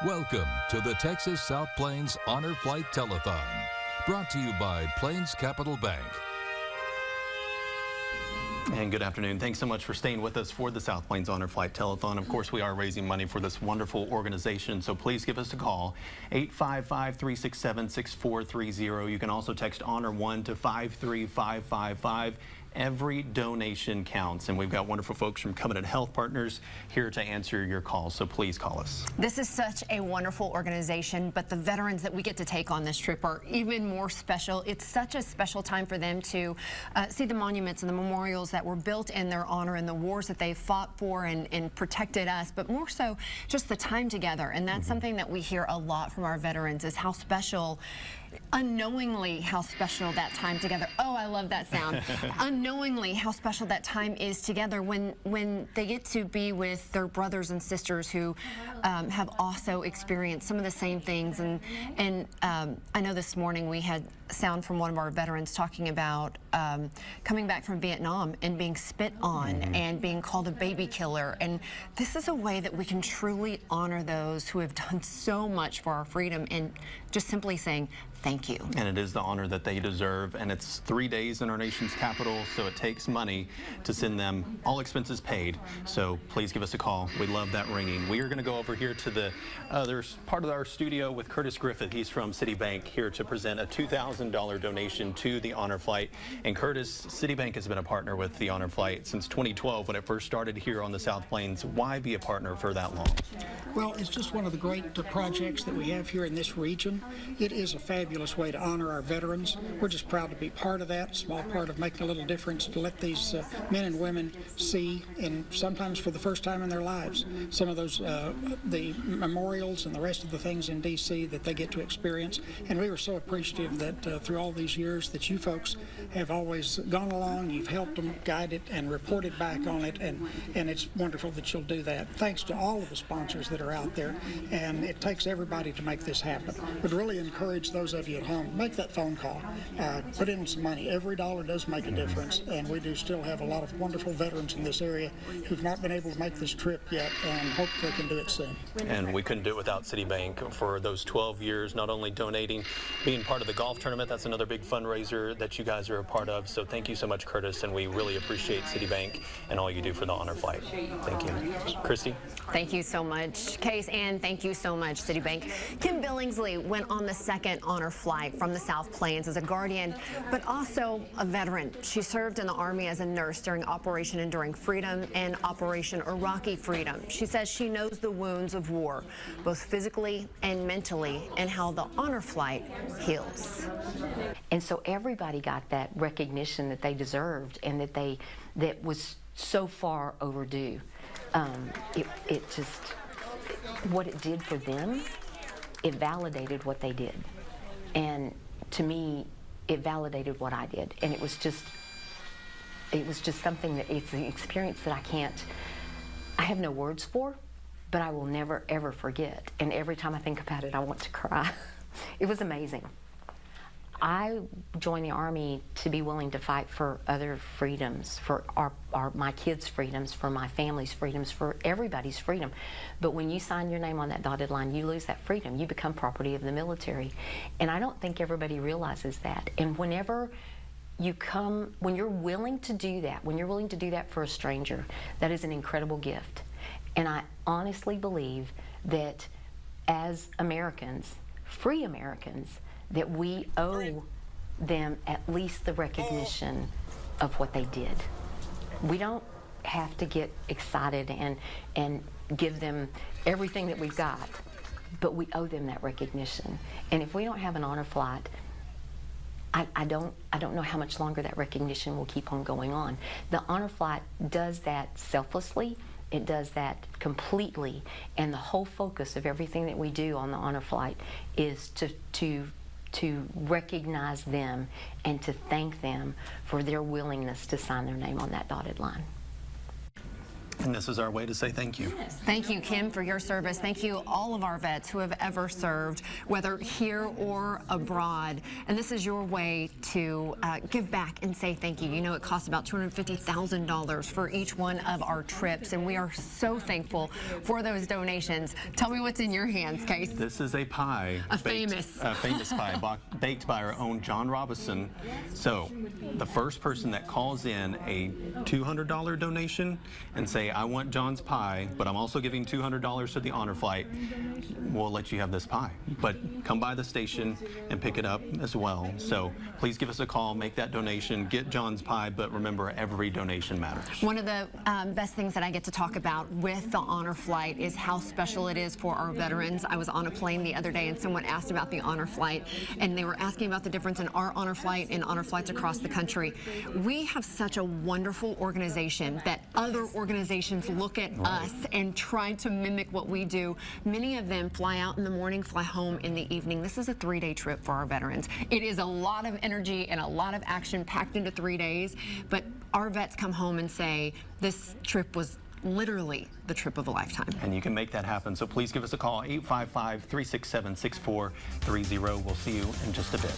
Welcome to the Texas South Plains Honor Flight Telethon, brought to you by Plains Capital Bank. And good afternoon. Thanks so much for staying with us for the South Plains Honor Flight Telethon. Of course, we are raising money for this wonderful organization, so please give us a call, 855-367-6430. You can also text HONOR1 to 53555. Every donation counts, and we've got wonderful folks from Covenant Health Partners here to answer your calls, so please call us. This is such a wonderful organization, but the veterans that we get to take on this trip are even more special. It's such a special time for them to see the monuments and the memorials that were built in their honor and the wars that they fought for and protected us, but more so just the time together. And that's something that we hear a lot from our veterans, is how special, unknowingly how special that time together. Oh, I love that sound. Unknowingly how special that time is together when they get to be with their brothers and sisters who have also experienced some of the same things. And I know this morning we had sound from one of our veterans talking about coming back from Vietnam and being spit on and being called a baby killer. And this is a way that we can truly honor those who have done so much for our freedom, and just simply saying thank you. And it is the honor that they deserve, and it's 3 days in our nation's capital, so it takes money to send them, all expenses paid. So please give us a call. We love that ringing. We are going to go over here to the other part of our studio with Curtis Griffith. He's from Citibank, here to present a $2,000 donation to the Honor Flight. And Curtis, Citibank has been a partner with the Honor Flight since 2012 when it first started here on the South Plains. Why be a partner for that long? Well, it's just one of the great projects that we have here in this region. It is a fabulous way to honor our veterans. We're just proud to be part of that, small part of making a little difference to let these men and women see, and sometimes for the first time in their lives, some of those the memorials and the rest of the things in D.C. that they get to experience. And we were so appreciative that through all these years that you folks have always gone along, you've helped them, guided and reported back on it, and it's wonderful that you'll do that. Thanks to all of the sponsors that are out there, and it takes everybody to make this happen. Would really encourage those of you at home, make that phone call, put in some money. Every dollar does make a difference, and we do still have a lot of wonderful veterans in this area who've not been able to make this trip yet, and hope they can do it soon. And we couldn't do it without Citibank for those 12 years, not only donating, being part of the golf tournament. That's another big fundraiser that you guys are a part of. So thank you so much, Curtis, and we really appreciate Citibank and all you do for the Honor Flight. Thank you. Christy? Thank you so much, Case, and thank you so much, Citibank. Kim Billingsley went on the second honor flight from the South Plains as a guardian, but also a veteran. She served in the Army as a nurse during Operation Enduring Freedom and Operation Iraqi Freedom. She says she knows the wounds of war, both physically and mentally, and how the honor flight heals. And so everybody got that recognition that they deserved, and that was so far overdue. It just, what it did for them, it validated what they did. And to me, it validated what I did. And it was just something that, it's an experience that I have no words for, but I will never, ever forget. And every time I think about it, I want to cry. It was amazing. I joined the Army to be willing to fight for other freedoms, for my kids' freedoms, for my family's freedoms, for everybody's freedom. But when you sign your name on that dotted line, you lose that freedom. You become property of the military. And I don't think everybody realizes that. And whenever when you're willing to do that, when you're willing to do that for a stranger, that is an incredible gift. And I honestly believe that as Americans, free Americans, that we owe them at least the recognition of what they did. We don't have to get excited and give them everything that we've got, but we owe them that recognition. And if we don't have an honor flight, I don't know how much longer that recognition will keep on going on. The honor flight does that selflessly. It does that completely, and the whole focus of everything that we do on the honor flight is to recognize them and to thank them for their willingness to sign their name on that dotted line. And this is our way to say thank you. Thank you, Kim, for your service. Thank you, all of our vets who have ever served, whether here or abroad. And this is your way to give back and say thank you. You know, it costs about $250,000 for each one of our trips, and we are so thankful for those donations. Tell me what's in your hands, Case. This is a pie. A famous pie baked by our own John Robinson. So the first person that calls in a $200 donation and say, I want John's pie, but I'm also giving $200 to the honor flight, we'll let you have this pie. But come by the station and pick it up as well. So please give us a call, make that donation, get John's pie, but remember, every donation matters. One of the best things that I get to talk about with the honor flight is how special it is for our veterans. I was on a plane the other day and someone asked about the honor flight, and they were asking about the difference in our honor flight and honor flights across the country. We have such a wonderful organization that other organizations look at us and try to mimic what we do. Many of them fly out in the morning, fly home in the evening. This is a 3-day trip for our veterans. It is a lot of energy and a lot of action packed into 3 days, but our vets come home and say, this trip was literally the trip of a lifetime. And you can make that happen. So please give us a call, 855-367-6430. We'll see you in just a bit.